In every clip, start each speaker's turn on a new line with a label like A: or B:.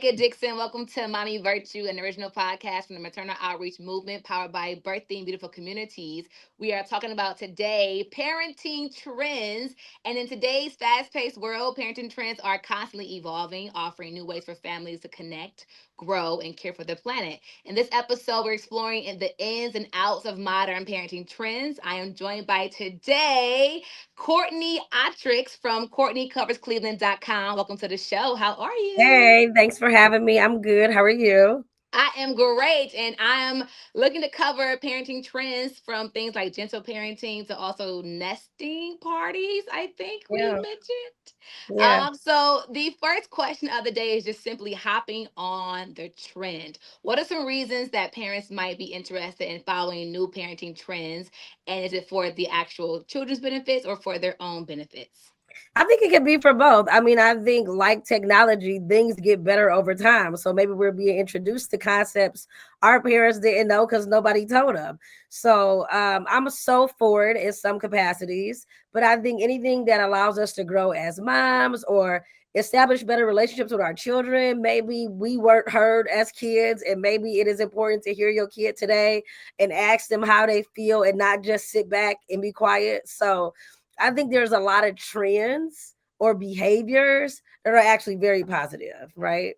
A: Takia Dixon. Welcome to Mommy Virtue, an original podcast from the Maternal Outreach Movement powered by Birthing Beautiful Communities. We are talking about today parenting trends. And in today's fast paced world, parenting trends are constantly evolving, offering new ways for families to connect, grow, and care for the planet. In this episode, we're exploring the ins and outs of modern parenting trends. I am joined by today Courtney Ottrix from CourtneyCoversCleveland.com. Welcome to the show. How are you?
B: Hey, thanks for having me. I'm good. How are you?
A: I am great, and I am looking to cover parenting trends from things like gentle parenting to also nesting parties. I think we
B: Yeah,
A: mentioned.
B: yeah.
A: So the first question of the day is just simply hopping on the trend. What are some reasons that parents might be interested in following new parenting trends, and is it for the actual children's benefits or for their own benefits?
B: I think it could be for both. I mean, I think like technology, things get better over time. So maybe we're being introduced to concepts our parents didn't know because nobody told them. So I'm so for it in some capacities, but I think anything that allows us to grow as moms or establish better relationships with our children. Maybe we weren't heard as kids, and maybe it is important to hear your kid today and ask them how they feel and not just sit back and be quiet. So I think there's a lot of trends or behaviors that are actually very positive, right?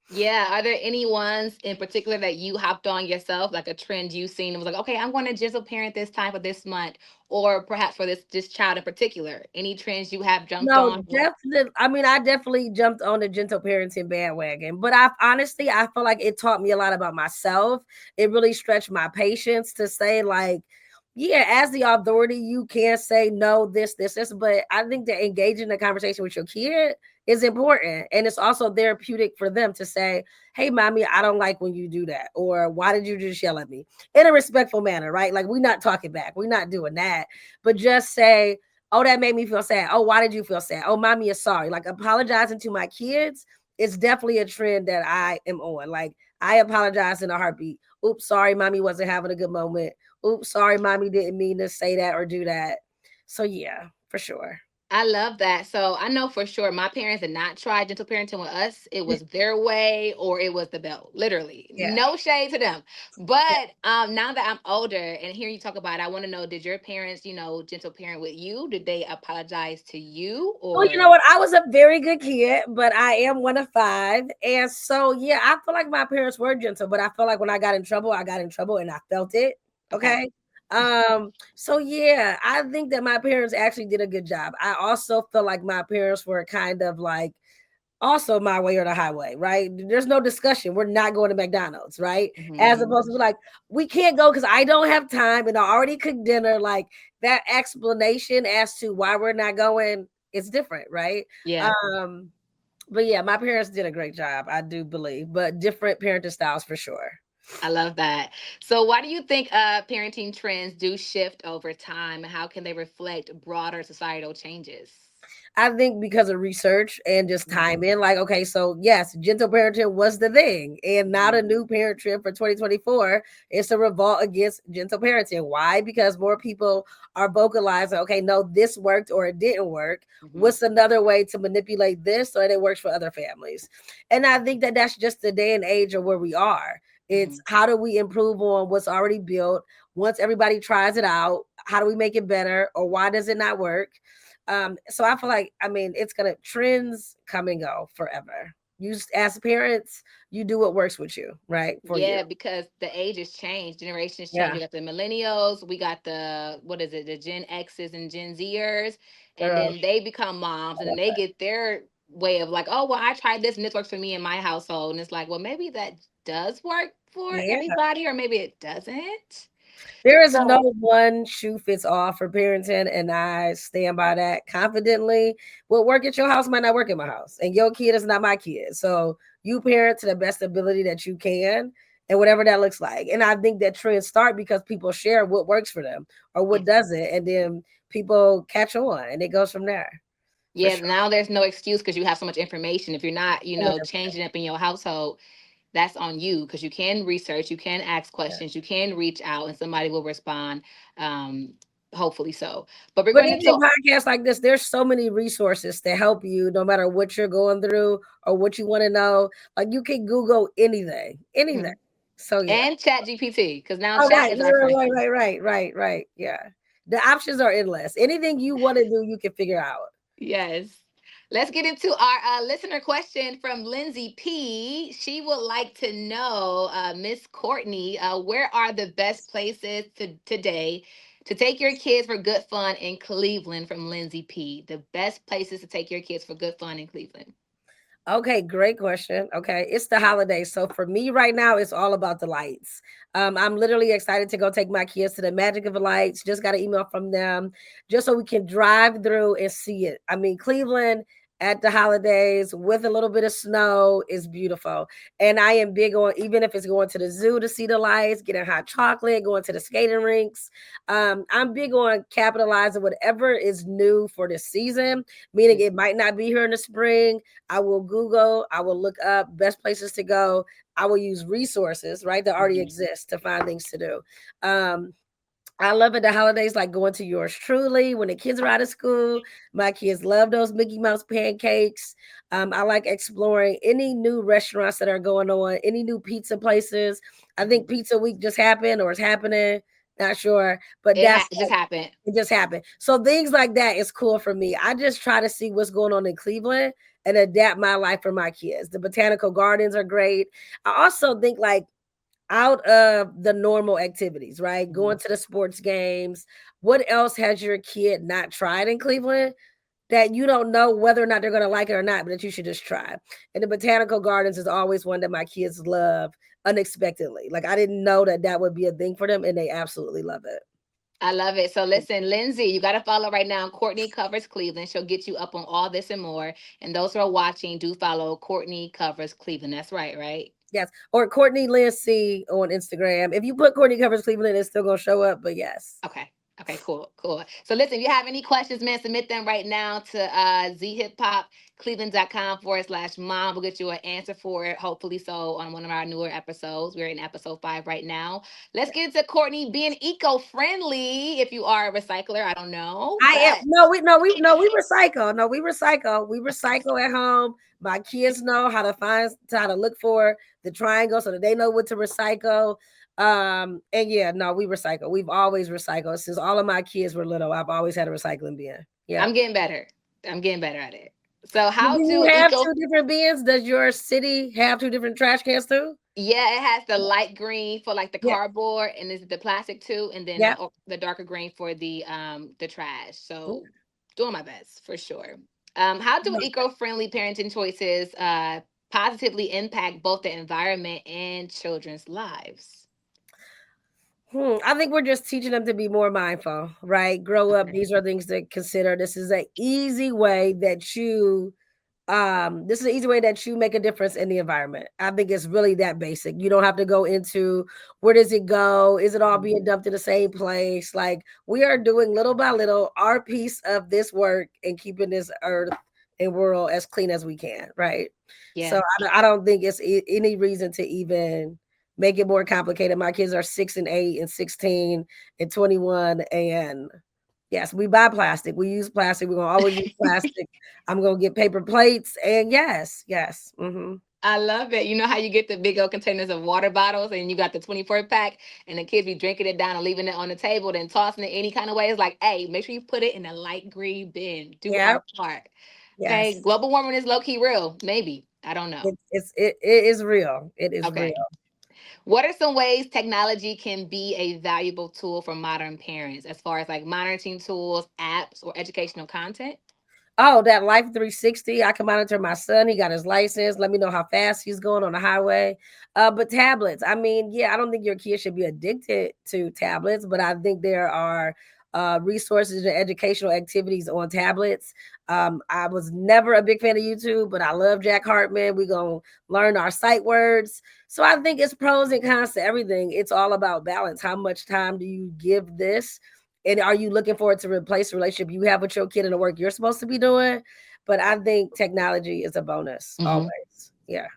A: Yeah, are there any ones in particular that you hopped on yourself, like a trend you seen and was like, okay, I'm going to gentle parent this time for this month, or perhaps for this child in particular? Any trends you have jumped
B: No,
A: on?
B: definitely. I mean, I definitely jumped on the gentle parenting bandwagon, but I feel like it taught me a lot about myself. It really stretched my patience to say, like, yeah, as the authority, you can say no, this, but I think that engaging in a conversation with your kid is important. And it's also therapeutic for them to say, hey, mommy, I don't like when you do that. Or why did you just yell at me in a respectful manner, right? Like, we're not talking back, we're not doing that, but just say, oh, that made me feel sad. Oh, why did you feel sad? Oh, mommy is sorry. Like apologizing to my kids is definitely a trend that I am on. Like I apologize in a heartbeat. Oops, sorry, mommy wasn't having a good moment. Oops, sorry, mommy didn't mean to say that or do that. So yeah, for sure.
A: I love that. So I know for sure my parents did not try gentle parenting with us. It was their way or it was the belt. Literally.
B: Yeah.
A: No shade to them. But now that I'm older and hearing you talk about it, I want to know, did your parents, gentle parent with you? Did they apologize to you
B: Well, you know
A: or
B: what? I was a very good kid, but I am one of five. And so, yeah, I feel like my parents were gentle, but I feel like when I got in trouble, I got in trouble and I felt it.
A: okay.
B: Okay. So yeah, I think that my parents actually did a good job. I also feel like my parents were kind of like also my way or the highway, right? There's no discussion. We're not going to McDonald's, right? As
A: Mhm.
B: opposed to be like, we can't go because I don't have time and I already cooked dinner. Like that explanation as to why we're not going is different, right?
A: Yeah.
B: Um, but yeah, my parents did a great job, I do believe, but different parenting styles for sure.
A: I love that. So, why do you think parenting trends do shift over time, and how can they reflect broader societal changes?
B: I think because of research and just
A: Mhm.
B: time in, like, okay, so yes, gentle parenting was the thing, and not a
A: Mhm.
B: new parent trend for 2024. It's a revolt against gentle parenting. Why? Because more people are vocalizing, okay, no, this worked or it didn't work.
A: Mhm.
B: What's another way to manipulate this so that it works for other families? And I think that that's just the day and age of where we are. It's
A: Mhm.
B: how do we improve on what's already built? Once everybody tries it out, how do we make it better, or why does it not work? So I feel like, I mean, it's gonna trends come and go forever. You as parents, you do what works with you, right? For you.
A: Yeah, because the ages change, generations change.
B: Yeah.
A: We got the millennials, we got the what is it, the Gen X's and Gen Zers, and
B: Girl.
A: then they become moms, and then they get their way of like, oh well, I tried this and this works for me in my household, and it's like, well, maybe that does work for
B: Yeah.
A: everybody, or maybe it doesn't.
B: There is no
A: So
B: one shoe fits all for parenting, and I stand by that confidently. What work at your house might not work at my house, and your kid is not my kid. So you parent to the best ability that you can, and whatever that looks like. And I think that trends start because people share what works for them or what doesn't, and then people catch on, and it goes from there for
A: yeah,
B: sure.
A: now there's no excuse because you have so much information. If you're not,
B: 100%.
A: changing up in your household, that's on you because you can research, you can ask questions, you can reach out, and somebody will respond. Um, hopefully so. But we're
B: But
A: going
B: even
A: into
B: podcasts like this, there's so many resources to help you no matter what you're going through or what you want to know. Like you can Google anything, anything.
A: mhm.
B: So yeah.
A: And Chat GPT, because now
B: Oh,
A: chat
B: right,
A: is
B: right,
A: our
B: right,
A: friend.
B: right, right, right, right, right. Yeah. The options are endless. Anything you want to do, you can figure out.
A: Yes. Let's get into our listener question from Lindsay P. She would like to know, Miss Courtney, where are the best places today to take your kids for good fun in Cleveland? From Lindsay P. The best places to take your kids for good fun in Cleveland.
B: Okay, great question. Okay, it's the holidays. So for me right now, it's all about the lights. I'm literally excited to go take my kids to the Magic of the Lights. Just got an email from them just so we can drive through and see it. I mean, Cleveland at the holidays with a little bit of snow is beautiful. And I am big on, even if it's going to the zoo to see the lights, getting hot chocolate, going to the skating rinks. I'm big on capitalizing whatever is new for this season, meaning it might not be here in the spring. I will Google, I will look up best places to go. I will use resources, right, that already
A: Mhm.
B: exist to find things to do. Um, I love it the holidays, like going to yours truly when the kids are out of school. My kids love those Mickey Mouse pancakes. I like exploring any new restaurants that are going on, any new pizza places. I think
A: Mhm.
B: Pizza Week just happened or is happening, not sure, but
A: It just happened.
B: it just happened. So things like that is cool for me. I just try to see what's going on in Cleveland and adapt my life for my kids. The botanical gardens are great. I also think like out of the normal activities, right? Going
A: Mhm.
B: to the sports games. What else has your kid not tried in Cleveland that you don't know whether or not they're going to like it or not, but that you should just try? And the botanical gardens is always one that my kids love unexpectedly. Like I didn't know that that would be a thing for them, and they absolutely love it.
A: I love it. So listen, Lindsay, you got to follow right now. Courtney Covers Cleveland. She'll get you up on all this and more. And those who are watching, do follow Courtney Covers Cleveland. That's right, right?
B: Yes. Or Courtney Lynn C on Instagram. If you put Courtney Covers Cleveland, it's still going to show up, but yes.
A: Okay. Okay, cool, cool. So listen, if you have any questions, man, submit them right now to zhiphopcleveland.com/mom. We'll get you an answer for it, hopefully so, on one of our newer episodes. We're in episode 5 right now. Let's get into Courtney being eco-friendly. If you are a recycler, I don't know,
B: I am
A: but
B: we recycle. No, we recycle. We recycle at home. My kids know how to look for the triangle so that they know what to recycle. And yeah, no, we recycle. We've always recycled since all of my kids were little. I've always had a recycling bin. Yeah.
A: I'm getting better. I'm getting better at it. So
B: Do
A: how
B: you
A: do
B: have
A: eco
B: two different bins? Does your city have two different trash cans too?
A: Yeah, it has the light green for like the
B: Yeah.
A: cardboard and is the plastic too, and then
B: Yeah.
A: the darker green for the trash.
B: Ooh.
A: So doing my best for sure. How do eco-friendly parenting choices positively impact both the environment and children's lives?
B: I think we're just teaching them to be more mindful, right? Grow up.
A: Okay.
B: These are things to consider. This is an easy way that you make a difference in the environment. I think it's really that basic. You don't have to go into where does it go? Is it all being dumped in the same place? Like we are doing little by little our piece of this work and keeping this earth and world as clean as we can, right? So
A: Yeah.
B: I don't think it's any reason to even make it more complicated. My kids are 6 and 8 and 16 and 21. And yes, we buy plastic. We use plastic. We're gonna always use plastic. I'm gonna get paper plates. And yes, yes.
A: I love it. You know how you get the big old containers of water bottles and you got the 24 pack and the kids be drinking it down and leaving it on the table, then tossing it any kind of way. It's like, hey, make sure you put it in a light green bin. Do
B: Yeah,
A: our part. Okay.
B: yes.
A: Global warming is low key real. Maybe. I don't know.
B: It is real. It is real.
A: Okay. What are some ways technology can be a valuable tool for modern parents as far as like monitoring tools, apps, or educational content?
B: Oh, that Life 360. I can monitor my son. He got his license. Let me know how fast he's going on the highway. But tablets, I mean, yeah, I don't think your kid should be addicted to tablets, but I think there are resources and educational activities on tablets. I was never a big fan of YouTube, but I love Jack Hartman. We're going to learn our sight words. So I think it's pros and cons to everything. It's all about balance. How much time do you give this? And are you looking for it to replace the relationship you have with your kid and the work you're supposed to be doing? But I think technology is a bonus
A: Hmm.
B: always. Yeah.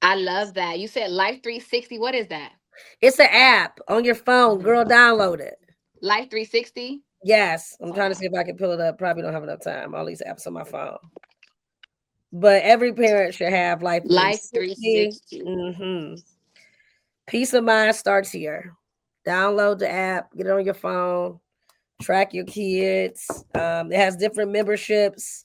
A: I love that. You said Life 360. What is that?
B: It's an app on your phone.
A: Mhm.
B: Girl, download it.
A: Life 360.
B: Yes, I'm trying to
A: Oh,
B: see if I can pull it up. Probably don't have enough time. All these apps on my phone. But every parent should have Life
A: Life
B: 360.
A: 360.
B: Mm-hmm. Peace of mind starts here. Download the app, get it on your phone, track your kids. It has different memberships.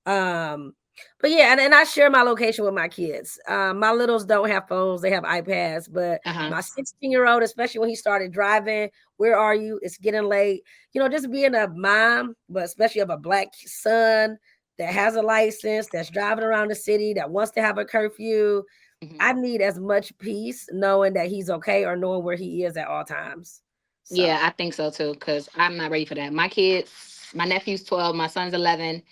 B: Um, but yeah, and I share my location with my kids. My littles don't have phones, they have iPads, but
A: Uh-huh.
B: my 16-year-old, especially when he started driving, where are you? It's getting late. Just being a mom, but especially of a black son that has a license, that's driving around the city, that wants to have a curfew. I
A: Mhm.
B: need as much peace knowing that he's okay or knowing where he is at all times. So
A: Yeah, I think so too, because I'm not ready for that. My kids, my nephew's 12, my son's 11.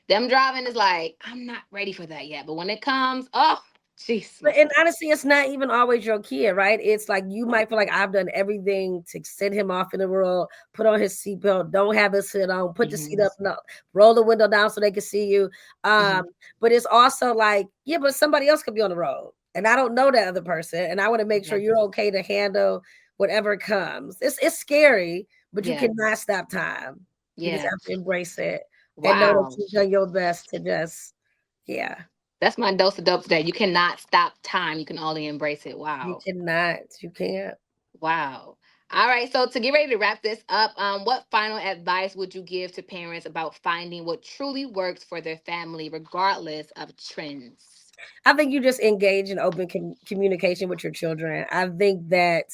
A: Them driving is like, I'm not ready for that yet. But when it comes, oh, jeez, my
B: And
A: son.
B: honestly, it's not even always your kid, right? It's like you might feel like I've done everything to send him off in the world, put on his seatbelt, don't have his sit on, put the seat
A: Hmm.
B: up, no, roll the window down so they can see you.
A: Hmm.
B: But it's also like, yeah, but somebody else could be on the road. And I don't know that other person. And I want to make sure
A: Yeah.
B: you're okay to handle whatever comes. It's scary, but you
A: Yeah.
B: cannot stop time. You just
A: Yeah.
B: have to embrace it and know that
A: Wow.
B: you've done your best to just, yeah,
A: That's my dose of dope today. You cannot stop time. You can only embrace it.
B: you
A: Wow.
B: cannot, you can't.
A: Wow. All right. So to get ready to wrap this up, what final advice would you give to parents about finding what truly works for their family, regardless of trends?
B: I think you just engage in open communication with your children. I think that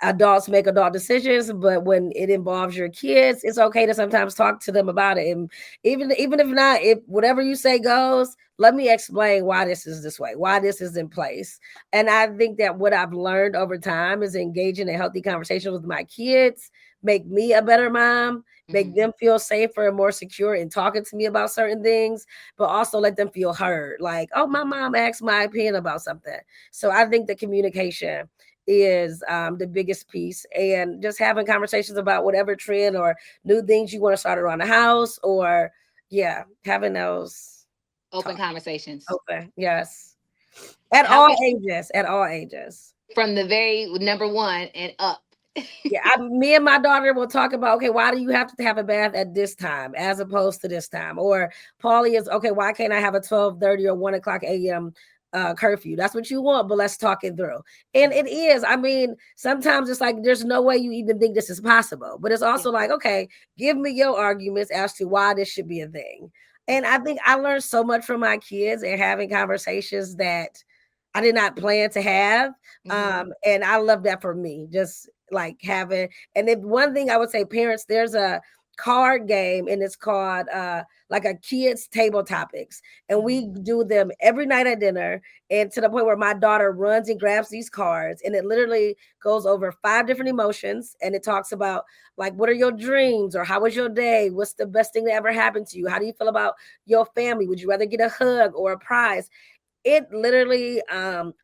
B: adults make adult decisions, but when it involves your kids, it's okay to sometimes talk to them about it. And even if not, if whatever you say goes, let me explain why this is this way, why this is in place. And I think that what I've learned over time is engaging in healthy conversations with my kids make me a better mom, make
A: Hmm.
B: them feel safer and more secure in talking to me about certain things, but also let them feel heard. Like, oh, my mom asked my opinion about something. So I think the communication is the biggest piece, and just having conversations about whatever trend or new things you want to start around the house, or yeah, having those
A: Open
B: talk
A: conversations.
B: open. Yes, at
A: How
B: all
A: can
B: ages, at all ages.
A: from the very number one and up?
B: Yeah, me and my daughter will talk about, okay, why do you have to have a bath at this time as opposed to this time? Or Paulie is, okay, why can't I have a 12:30 or 1 o'clock a.m. Curfew? That's what you want, but let's talk it through. And it is. I mean, sometimes it's like there's no way you even think this is possible, but it's
A: Yeah.
B: also like, okay, give me your arguments as to why this should be a thing. And I think I learned so much from my kids and having conversations that I did not plan to have.
A: Hmm.
B: And I love that for me, just like having. And if one thing I would say, parents, there's a card game and it's called like a kids table topics, and
A: Hmm.
B: we do them every night at dinner, and to the point where my daughter runs and grabs these cards, and it literally goes over 5 different emotions, and it talks about like what are your dreams, or how was your day, what's the best thing that ever happened to you, how do you feel about your family, would you rather get a hug or a prize. It literally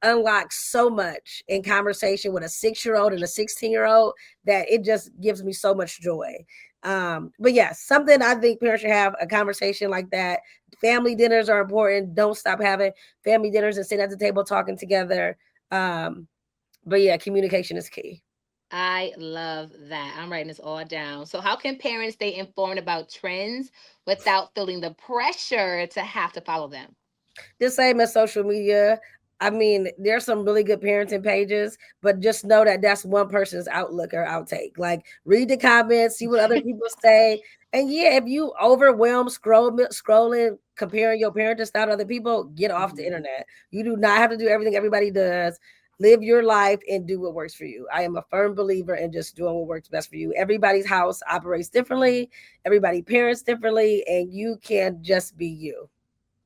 B: unlocks so much in conversation with a 6-year-old and a 16-year-old that it just gives me so much joy. But yeah, something I think parents should have a conversation like that. Family dinners are important. Don't stop having family dinners and sit at the table talking together. um, but yeah, communication is key.
A: I love that. I'm writing this all down. So, how can parents stay informed about trends without feeling the pressure to have to follow them?
B: The same as social media. I mean, there's some really good parenting pages, but just know that that's one person's outlook or outtake. Like, read the comments, see what other people say. And yeah, if you overwhelm scrolling, comparing your parenting style to other people, get off the
A: Mhm.
B: internet. You do not have to do everything everybody does. Live your life and do what works for you. I am a firm believer in just doing what works best for you. Everybody's house operates differently, everybody parents differently, and you can just be you.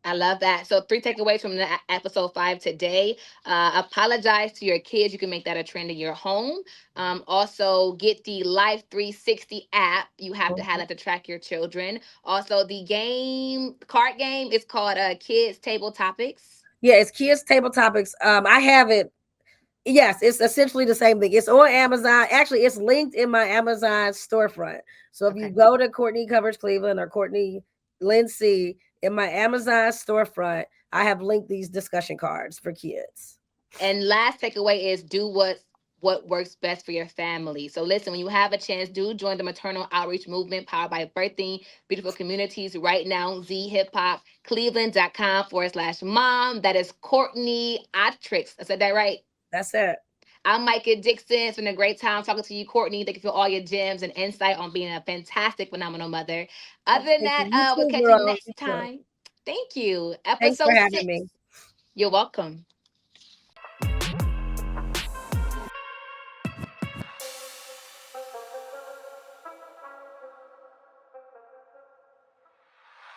A: I love that. So, three takeaways from the episode 5 today. Apologize to your kids. You can make that a trend in your home. Also, get the Life 360 app. You have to have
B: Mhm.
A: that to track your children. Also, the card game is called Kids Table Topics.
B: Yeah, it's kids table topics. I have it. Yes, it's essentially the same thing. It's on Amazon. Actually, it's linked in my Amazon storefront. So if you
A: Okay.
B: go to Courtney Covers Cleveland or Courtney Lindsay in my Amazon storefront, I have linked these discussion cards for kids.
A: And last takeaway is do what what works best for your family. So listen, when you have a chance, do join the maternal outreach movement powered by Birthing Beautiful Communities right now. zhiphopcleveland.com/mom. That is Courtney Ottrix. I said that right.
B: That's it.
A: I'm Micah Dixon. It's been a great time talking to you, Courtney. Thank you for all your gems and insight on being a fantastic, phenomenal mother. Other
B: Oh,
A: than
B: thank you.
A: that,
B: You
A: we'll
B: too,
A: catch you
B: girl. You
A: next
B: too.
A: time. Thank you.
B: Thanks for
A: Episode
B: having
A: six.
B: me.
A: You're welcome.